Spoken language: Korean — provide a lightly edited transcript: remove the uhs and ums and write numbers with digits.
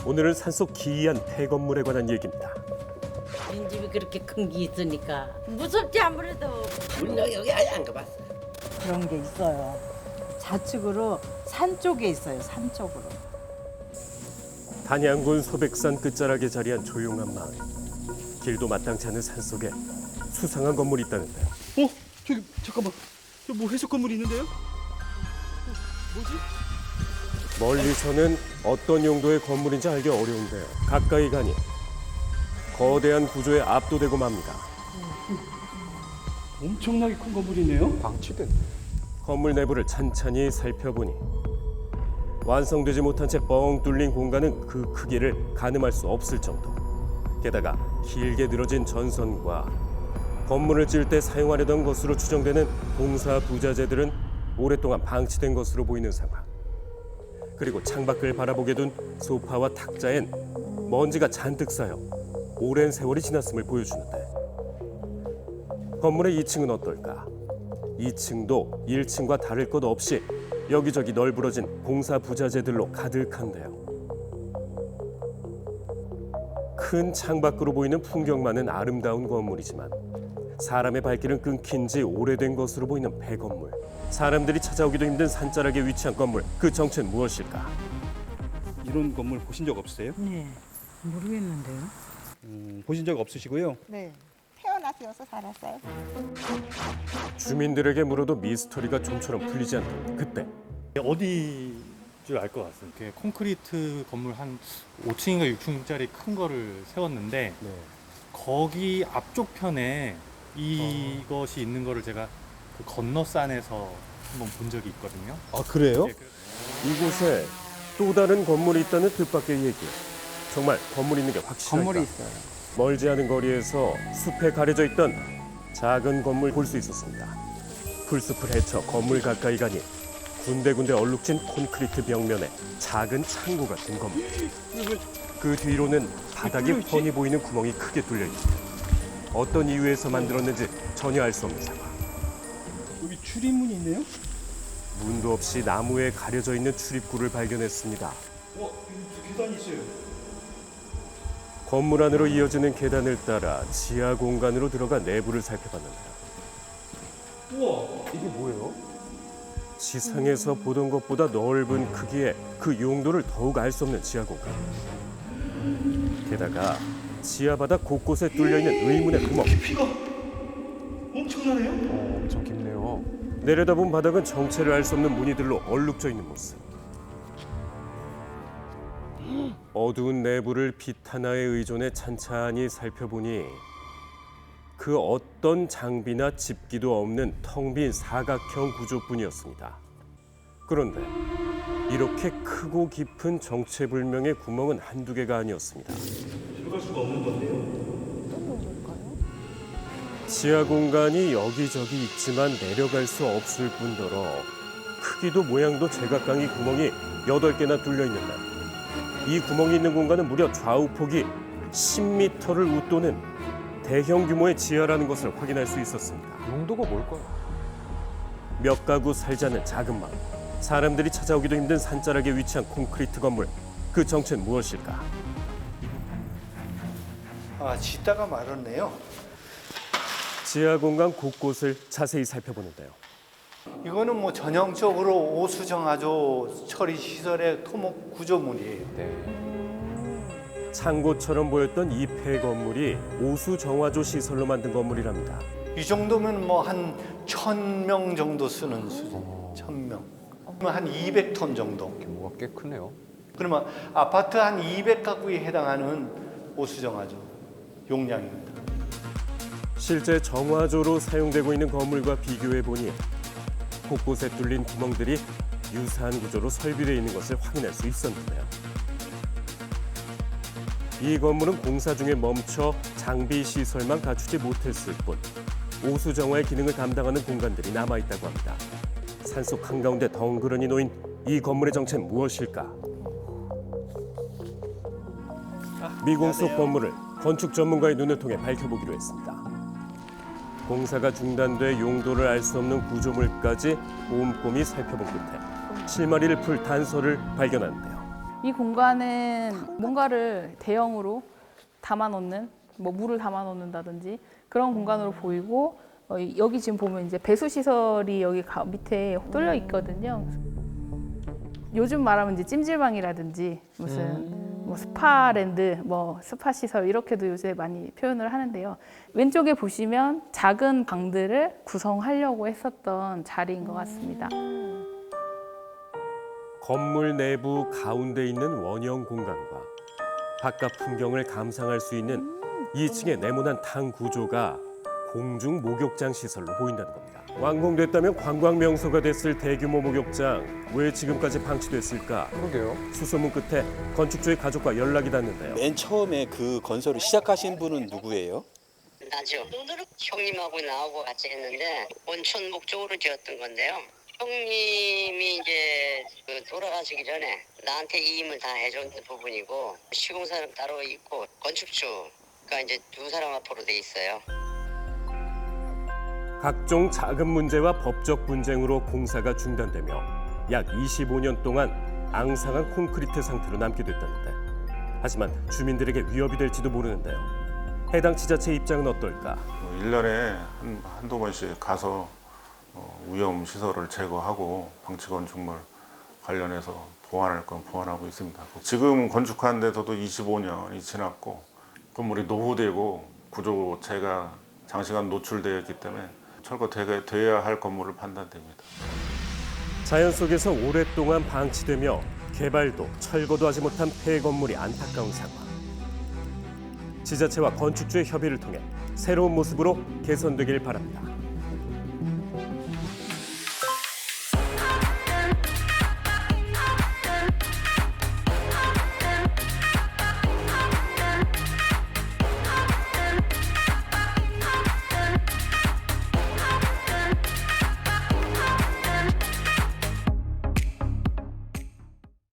오늘은 산속 기이한 폐건물에 관한 얘기입니다. 우린 집이 그렇게 큰 게 있으니까 무섭지 아무래도. 분명 여기 아예 안 가봤어. 그런 게 있어요. 좌측으로 산 쪽에 있어요. 산 쪽으로. 단양군 소백산 끝자락에 자리한 조용한 마을. 길도 마땅치 않은 산속에 수상한 건물이 있다는데요. 저기 잠깐만. 저 뭐 해적 건물이 있는데요? 뭐지? 멀리서는 어떤 용도의 건물인지 알기 어려운데 가까이 가니 거대한 구조에 압도되고 맙니다. 엄청나게 큰 건물이네요. 방치된. 건물 내부를 찬찬히 살펴보니 완성되지 못한 채 뻥 뚫린 공간은 그 크기를 가늠할 수 없을 정도. 게다가 길게 늘어진 전선과 건물을 지을 때 사용하려던 것으로 추정되는 공사 부자재들은 오랫동안 방치된 것으로 보이는 상황. 그리고 창밖을 바라보게 둔 소파와 탁자엔 먼지가 잔뜩 쌓여 오랜 세월이 지났음을 보여주는데 건물의 2층은 어떨까? 2층도 1층과 다를 것 없이 여기저기 널브러진 공사 부자재들로 가득한데요. 큰 창밖으로 보이는 풍경만은 아름다운 건물이지만 사람의 발길은 끊긴 지 오래된 것으로 보이는 폐건물. 사람들이 찾아오기도 힘든 산자락에 위치한 건물. 그 정체는 무엇일까? 이런 건물 보신 적 없으세요? 네. 모르겠는데요. 보신 적 없으시고요. 네. 태어나서 여기서 살았어요. 주민들에게 물어도 미스터리가 좀처럼 풀리지 않던 그때 어디 줄 알 것 같습니다. 이렇게 콘크리트 건물 한 5층인가 6층짜리 큰 거를 세웠는데 거기 앞쪽 편에 이것이 있는 거를 제가 그 건너산에서 한번 본 적이 있거든요. 아 그래요? 네, 이곳에 또 다른 건물이 있다는 뜻밖의 얘기. 정말 건물이 있는 게 확실할까? 건물이 있어요. 멀지 않은 거리에서 숲에 가려져 있던 작은 건물 볼 수 있었습니다. 풀숲을 헤쳐 건물 가까이 가니 군데군데 얼룩진 콘크리트 벽면에 작은 창고 같은 건물. 그 뒤로는 바닥이 훤히 보이는 구멍이 크게 뚫려 있습니다. 어떤 이유에서 만들었는지 전혀 알 수 없는 상황. 여기 출입문이 있네요. 문도 없이 나무에 가려져 있는 출입구를 발견했습니다. 여기 계단이 있어요. 건물 안으로 이어지는 계단을 따라 지하 공간으로 들어가 내부를 살펴봤는데요. 우와, 이게 뭐예요? 지상에서 보던 것보다 넓은 크기에 그 용도를 더욱 알 수 없는 지하 공간. 게다가 지하 바닥 곳곳에 뚫려 있는 의문의 구멍. 깊이가 엄청나네요. 엄청 깊네요. 내려다본 바닥은 정체를 알 수 없는 무늬들로 얼룩져 있는 모습. 어두운 내부를 빛 하나에 의존해 찬찬히 살펴보니 그 어떤 장비나 집기도 없는 텅 빈 사각형 구조뿐이었습니다. 그런데 이렇게 크고 깊은 정체불명의 구멍은 한두 개가 아니었습니다. 들어갈 수가 없는 건데요. 지하 공간이 여기저기 있지만 내려갈 수 없을 뿐더러 크기도 모양도 제각각의 구멍이 8개나 뚫려 있는데 이 구멍이 있는 공간은 무려 좌우폭이 10m를 웃도는 대형 규모의 지하라는 것을 확인할 수 있었습니다. 용도가 뭘까요? 몇 가구 살지 않는 작은 마을. 사람들이 찾아오기도 힘든 산자락에 위치한 콘크리트 건물. 그 정체는 무엇일까? 아, 짓다가 말았네요. 지하 공간 곳곳을 자세히 살펴보는데요. 이거는 뭐 전형적으로 오수정화조 처리 시설의 토목 구조물이에요. 창고처럼 보였던 이 폐건물이 오수 정화조 시설로 만든 건물이랍니다. 이 정도면 뭐 한 1,000명 정도 쓰는 수준. 1,000명. 그러면 한 200톤 정도. 규모가 꽤 크네요. 그러면 아파트 한 200가구에 해당하는 오수정화조 용량입니다. 실제 정화조로 사용되고 있는 건물과 비교해 보니 곳곳에 뚫린 구멍들이 유사한 구조로 설비되어 있는 것을 확인할 수 있었는데요. 이 건물은 공사 중에 멈춰 장비 시설만 갖추지 못했을 뿐 오수 정화의 기능을 담당하는 공간들이 남아있다고 합니다. 산속 한가운데 덩그러니 놓인 이 건물의 정체는 무엇일까? 미공 속 건물을 건축 전문가의 눈을 통해 밝혀보기로 했습니다. 공사가 중단돼 용도를 알 수 없는 구조물까지 꼼꼼히 살펴본 끝에 실마리를 풀 단서를 발견하는데요. 이 공간은 뭔가를 대형으로 담아놓는, 뭐 물을 담아놓는다든지 그런 공간으로 보이고, 여기 지금 보면 이제 배수 시설이 여기 밑에 뚫려 있거든요. 요즘 말하면 이제 찜질방이라든지 무슨 뭐 스파랜드, 뭐 스파 시설 이렇게도 요새 많이 표현을 하는데요. 왼쪽에 보시면 작은 방들을 구성하려고 했었던 자리인 것 같습니다. 건물 내부 가운데 있는 원형 공간과 바깥 풍경을 감상할 수 있는 2층의 네모난 탕 구조가 공중 목욕장 시설로 보인다는 겁니다. 완공됐다면 관광 명소가 됐을 대규모 목욕장, 왜 지금까지 방치됐을까? 그러게요. 수소문 끝에 건축주의 가족과 연락이 닿는데요. 맨 처음에 그 건설을 시작하신 분은 누구예요? 나죠. 형님하고 나하고 같이 했는데 온천 목적으로 지었던 건데요. 형님이 이제 돌아가시기 전에 나한테 이임을 다 해줬는 부분이고, 시공사는 따로 있고 건축주가 이제 두 사람 앞으로 돼 있어요. 각종 자금 문제와 법적 분쟁으로 공사가 중단되며 약 25년 동안 앙상한 콘크리트 상태로 남게 됐다는데, 하지만 주민들에게 위협이 될지도 모르는데요. 해당 지자체 입장은 어떨까? 1년에 한두 번씩 가서 위험 시설을 제거하고 방치 건축물 관련해서 보완할 건 보완하고 있습니다. 지금 건축한 데서도 25년이 지났고 건물이 노후되고 구조체가 장시간 노출되어 있기 때문에 철거돼야 할 건물을 판단됩니다. 자연 속에서 오랫동안 방치되며 개발도 철거도 하지 못한 폐건물이 안타까운 상황. 지자체와 건축주의 협의를 통해 새로운 모습으로 개선되길 바랍니다.